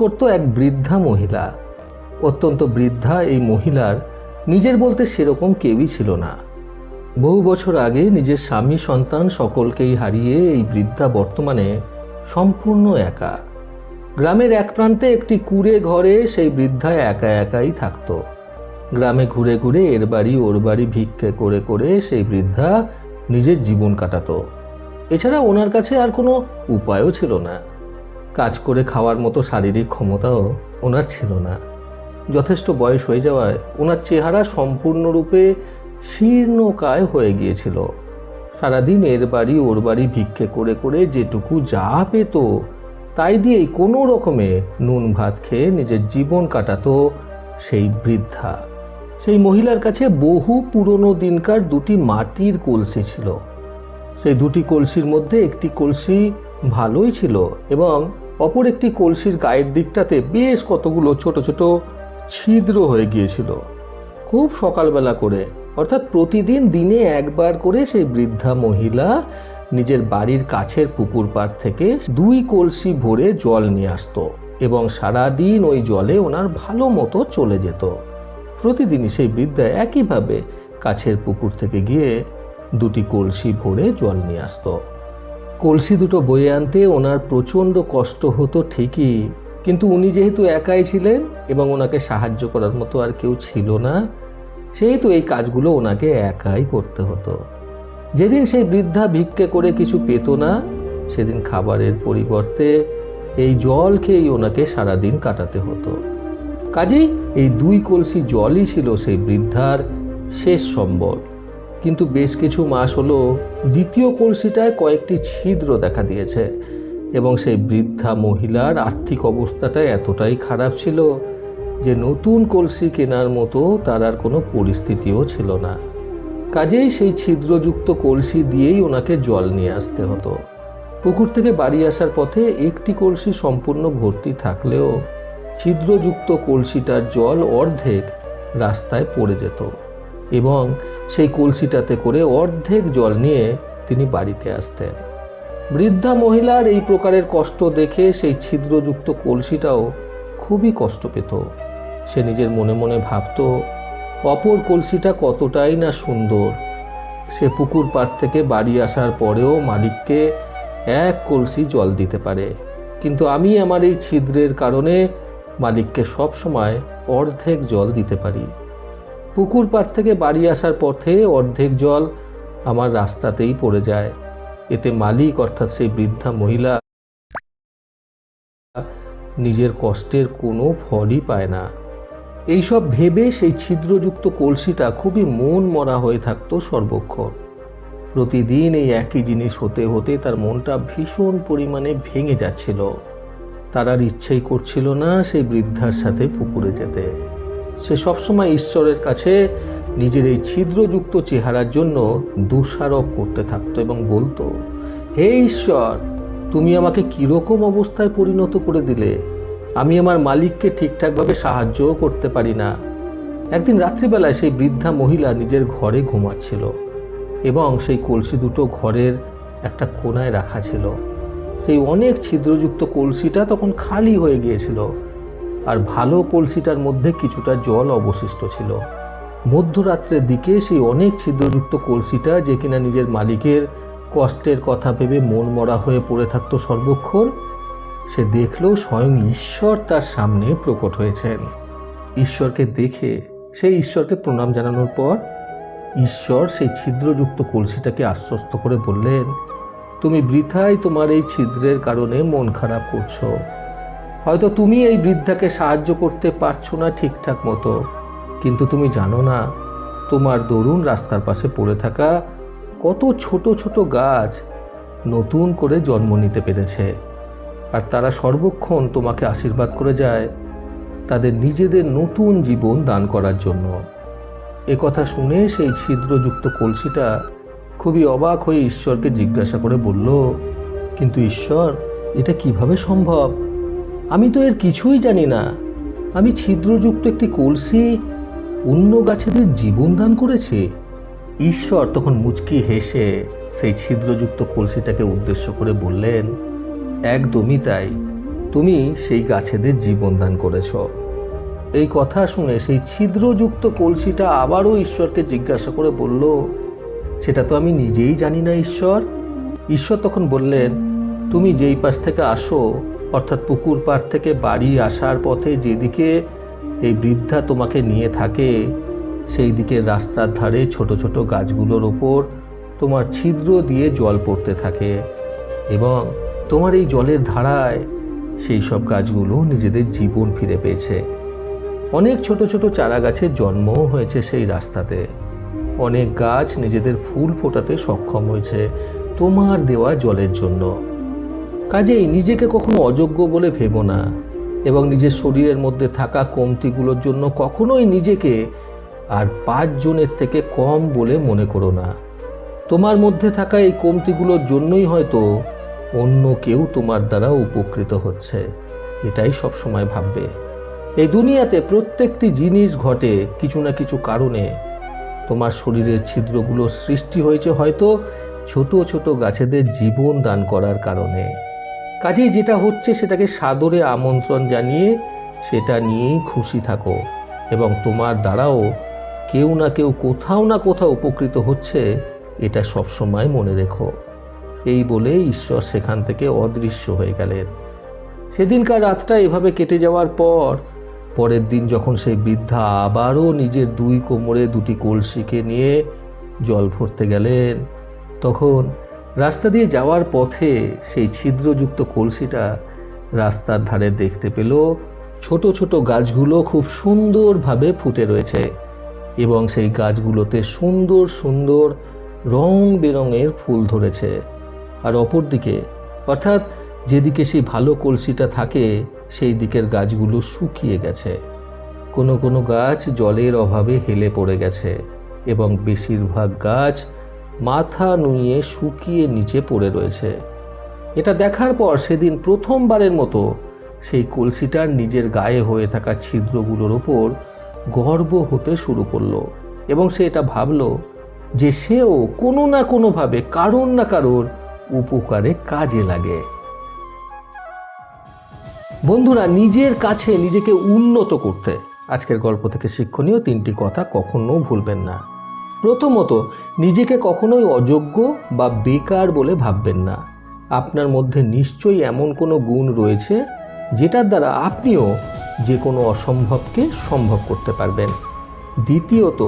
করত এক বৃদ্ধা মহিলা। অত্যন্ত বৃদ্ধা এই মহিলার নিজের বলতে সেরকম কেউই ছিল না। বহু বছর আগে নিজের স্বামী সন্তান সকলকেই হারিয়ে এই বৃদ্ধা বর্তমানে সম্পূর্ণ একা। গ্রামের এক প্রান্তে একটি কুঁড়ে ঘরে সেই বৃদ্ধা একা একাই থাকত। গ্রামে ঘুরে ঘুরে এর বাড়ি ওর বাড়ি ভিক্ষে করে করে সেই বৃদ্ধা নিজের জীবন কাটাতো। এছাড়া ওনার কাছে আর কোনো উপায়ও ছিল না। কাজ করে খাওয়ার মতো শারীরিক ক্ষমতাও ওনার ছিল না। যথেষ্ট বয়স হয়ে যাওয়ায় ওনার চেহারা সম্পূর্ণরূপে শীর্ণকায় হয়ে গিয়েছিল। সারাদিন এর বাড়ি ওর বাড়ি ভিক্ষে করে করে যেটুকু যা পেত তাই দিয়েই কোনো রকমে নুন ভাত খেয়ে নিজের জীবন কাটাতো সেই বৃদ্ধা। সেই মহিলার কাছে বহু পুরনো দিনকার দুটি মাটির কলসি ছিল। সেই দুটি কলসির মধ্যে একটি কলসি ভালোই ছিল এবং অপর একটি কলসির গায়ের দিকটাতে বেশ কতগুলো ছোট ছোট ছিদ্র হয়ে গিয়েছিল। খুব সকালবেলা করে, অর্থাৎ প্রতিদিন দিনে একবার করে সেই বৃদ্ধা মহিলা নিজের বাড়ির কাছের পুকুর পাড় থেকে 2 কলসি ভরে জল নিয়ে আসতো এবং সারাদিন ওই জলে ওনার ভালো মতো চলে যেত। প্রতিদিনই সেই বৃদ্ধা একইভাবে কাছের পুকুর থেকে গিয়ে 2টি কলসি ভরে জল নিয়ে আসতো। কলসি দুটো বয়ে আনতে ওনার প্রচণ্ড কষ্ট হতো ঠিকই, কিন্তু উনি যেহেতু একাই ছিলেন এবং ওনাকে সাহায্য করার মতো আর কেউ ছিল না, সেহেতু এই কাজগুলো ওনাকে একাই করতে হতো। যেদিন সেই বৃদ্ধা ভিক্ষে করে কিছু পেত না, সেদিন খাবারের পরিবর্তে এই জল খেয়েই ওনাকে সারাদিন কাটাতে হতো। কাজেই এই 2 কলসি জলই ছিল সেই বৃদ্ধার শেষ সম্বল। কিন্তু বেশ কিছু মাস হলো দ্বিতীয় কলসিটায় কয়েকটি ছিদ্র দেখা দিয়েছে এবং সেই বৃদ্ধা মহিলার আর্থিক অবস্থাটা এতটাই খারাপ ছিল যে নতুন কলসি কেনার মতো তার আর কোনো পরিস্থিতিও ছিল না। কাজেই সেই ছিদ্রযুক্ত কলসি দিয়েই ওনাকে জল নিয়ে আসতে হতো। পুকুর থেকে বাড়ি আসার পথে একটি কলসি সম্পূর্ণ ভর্তি থাকলেও ছিদ্রযুক্ত কলসিটার জল অর্ধেক রাস্তায় পড়ে যেত এবং সেই কলসিটাতে করে অর্ধেক জল নিয়ে তিনি বাড়িতে আসতেন। বৃদ্ধা মহিলার এই প্রকারের কষ্ট দেখে সেই ছিদ্রযুক্ত কলসিটাও খুবই কষ্ট পেত। সে নিজের মনে মনে ভাবত, অপর কলসিটা কতটাই না সুন্দর। সে পুকুর পাড় থেকে বাড়ি আসার পরেও মালিককে 1 কলসি জল দিতে পারে, কিন্তু আমি আমার এই ছিদ্রের কারণে মালিককে সব সময় অর্ধেক জল দিতে পারি। পুকুর পাড় থেকে বাড়ি আসার পথে অর্ধেক জল আমার রাস্তাতেই পড়ে যায়। এতে মালিক অর্থাৎ সেই বৃদ্ধা মহিলা নিজের কষ্টের কোনো ফলই পায় না। এইসব ভেবে সেই ছিদ্রযুক্ত কলসিটা খুবই মন মরা হয়ে থাকতো সর্বক্ষণ। প্রতিদিন এই একই জিনিস হতে হতে তার মনটা ভীষণ পরিমাণে ভেঙে যাচ্ছিল। তার আর ইচ্ছেই করছিল না সেই বৃদ্ধার সাথে পুকুরে যেতে। সে সবসময় ঈশ্বরের কাছে নিজের এই ছিদ্রযুক্ত চেহারার জন্য দোষারোপ করতে থাকতো এবং বলতো, হে ঈশ্বর, তুমি আমাকে কীরকম অবস্থায় পরিণত করে দিলে। আমি আমার মালিককে ঠিকঠাকভাবে সাহায্যও করতে পারি না। একদিন রাত্রিবেলায় সেই বৃদ্ধা মহিলা নিজের ঘরে ঘুমাচ্ছিল এবং সেই কলসি দুটো ঘরের একটা কোণায় রাখা ছিল। সেই অনেক ছিদ্রযুক্ত কলসিটা তখন খালি হয়ে গিয়েছিল আর ভালো কলসিটার মধ্যে কিছুটা জল অবশিষ্ট ছিল। মধ্যরাত্রের দিকে সেই অনেক ছিদ্রযুক্ত কলসিটা, যে কিনা নিজের মালিকের কষ্টের কথা ভেবে মন মরা হয়ে পড়ে থাকতো সর্বক্ষণ, সে দেখল স্বয়ং ঈশ্বর তার সামনে প্রকট হয়েছেন। ঈশ্বরকে দেখে সেই ঈশ্বরকে প্রণাম জানানোর পর ঈশ্বর সেই ছিদ্রযুক্ত কলসিটাকে আশ্বস্ত করে বললেন, তুমি বৃথাই তোমার এই ছিদ্রের কারণে মন খারাপ করছো। হয়তো তুমি এই বৃদ্ধাকে সাহায্য করতে পারছো না ঠিকঠাক মতো, কিন্তু তুমি জানো না তোমার দরুন রাস্তার পাশে পড়ে থাকা কত ছোট ছোট গাছ নতুন করে জন্ম নিতে পেরেছে, আর তারা সর্বক্ষণ তোমাকে আশীর্বাদ করে যায় তাদের নিজেদের নতুন জীবন দান করার জন্য। কথা শুনে সেই ছিদ্রযুক্ত কলসিটা খুবই অবাক হয়ে ঈশ্বরকে জিজ্ঞাসা করে বলল, কিন্তু ঈশ্বর, এটা কিভাবে সম্ভব? আমি তো এর কিছুই জানি না। আমি ছিদ্রযুক্ত একটি কলসি অন্য গাছেদের জীবন দান করেছি। ঈশ্বর তখন মুচকি হেসে সেই ছিদ্রযুক্ত কলসিটাকে উদ্দেশ্য করে বললেন, একদমই তাই। তুমি সেই গাছেদের জীবন দান করেছ। এই কথা শুনে সেই ছিদ্রযুক্ত কলসিটা আবারও ঈশ্বরকে জিজ্ঞাসা করে বলল, সেটা তো আমি নিজেই জানি না ঈশ্বর। ঈশ্বর তখন বললেন, তুমি যেই পাশ থেকে আসো, অর্থাৎ পুকুর পাড় থেকে বাড়ি আসার পথে যেদিকে এই বৃদ্ধা তোমাকে নিয়ে থাকে, সেই দিকে রাস্তার ধারে ছোট ছোট গাছগুলোর ওপর তোমার ছিদ্র দিয়ে জল পড়তে থাকে এবং তোমার এই জলের ধারায় সেই সব গাছগুলো নিজেদের জীবন ফিরে পেয়েছে। অনেক ছোট ছোট চারা গাছের জন্মও হয়েছে সেই রাস্তাতে। অনেক গাছ নিজেদের ফুল ফোটাতে সক্ষম হয়েছে তোমার দেওয়া জলের জন্য। কাজেই নিজেকে কখনো অযোগ্য বলে ভেবো না এবং নিজের শরীরের মধ্যে থাকা কমতিগুলোর জন্য কখনোই নিজেকে আর 5 জনের থেকে কম বলে মনে করো না। তোমার মধ্যে থাকা এই কমতিগুলোর জন্যই হয়তো অন্য কেউ তোমার দ্বারা উপকৃত হচ্ছে, এটাই সব সময় ভাববে। এই দুনিয়াতে প্রত্যেকটি জিনিস ঘটে কিছু না কিছু কারণে। তোমার শরীরের ছিদ্রগুলো সৃষ্টি হয়েছে হয়তো ছোট ছোট গাছেদের জীবন দান করার কারণে। কাজেই যেটা হচ্ছে সেটাকে সাদরে আমন্ত্রণ জানিয়ে সেটা নিয়েই খুশি থাকো এবং তোমার দ্বারাও কেউ না কেউ কোথাও না কোথাও উপকৃত হচ্ছে, এটা সবসময় মনে রেখো। এই বলে ঈশ্বর সেখান থেকে অদৃশ্য হয়ে গেলেন। সেদিনকার রাতটা এভাবে কেটে যাওয়ার পর পরের দিন যখন সেই বৃদ্ধা আবারও নিজের 2 কোমরে 2টি কলসিকে নিয়ে জল ভরতে গেলেন, তখন রাস্তা দিয়ে যাওয়ার পথে সেই ছিদ্রযুক্ত কলসিটা রাস্তার ধারে দেখতে পেল ছোট ছোট গাছগুলো খুব সুন্দরভাবে ফুটে রয়েছে এবং সেই গাছগুলোতে সুন্দর সুন্দর রং বেরঙের ফুল ধরেছে। আর অপর দিকে, অর্থাৎ যেদিকে সেই ভালো কলসিটা থাকে, সেই দিকের গাছগুলো শুকিয়ে গেছে। কোনো কোনো গাছ জলের অভাবে হেলে পড়ে গেছে এবং বেশিরভাগ গাছ মাথা নুইয়ে শুকিয়ে নিচে পড়ে রয়েছে। এটা দেখার পর সেদিন প্রথমবারের মতো সেই কলসিটার নিজের গায়ে হয়ে থাকা ছিদ্রগুলোর ওপর গর্ব হতে শুরু করলো এবং সে এটা ভাবল যে সেও কোনো না কোনোভাবে কারোর না কারোর উপকারে কাজে লাগে। বন্ধুরা, নিজের কাছে নিজেকে উন্নত করতে আজকের গল্প থেকে শিক্ষণীয় 3টি কথা কখনো ভুলবেন না। প্রথমত, নিজেকে কখনোই অযোগ্য বা বেকার বলে ভাববেন না। আপনার মধ্যে নিশ্চয়ই এমন কোনো গুণ রয়েছে যেটার দ্বারা আপনিও যে কোনো অসম্ভবকে সম্ভব করতে পারবেন। দ্বিতীয়ত,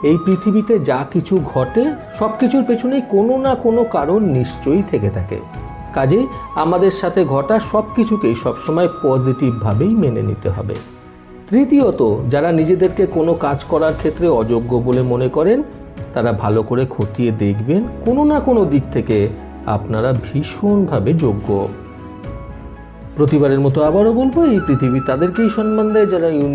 এই পৃথিবীতে যা কিছু ঘটে সব কিছুর পেছনেই কোনো না কোনো কারণ নিশ্চয়ই থেকে থাকে। কাজেই আমাদের সাথে ঘটা সব কিছুকেই সবসময় পজিটিভভাবেই মেনে নিতে হবে। তৃতীয়ত, যারা নিজেদেরকে কোনো কাজ করার ক্ষেত্রে অযোগ্য বলে মনে করেন, তারা ভালো করে খতিয়ে দেখবেন কোনো না কোনো দিক থেকে আপনারা ভীষণভাবে যোগ্য। প্রতিবারের মতো আবারও বলবো, এই পৃথিবী তাদেরকেই সম্মান দেয় যারা ইউনিক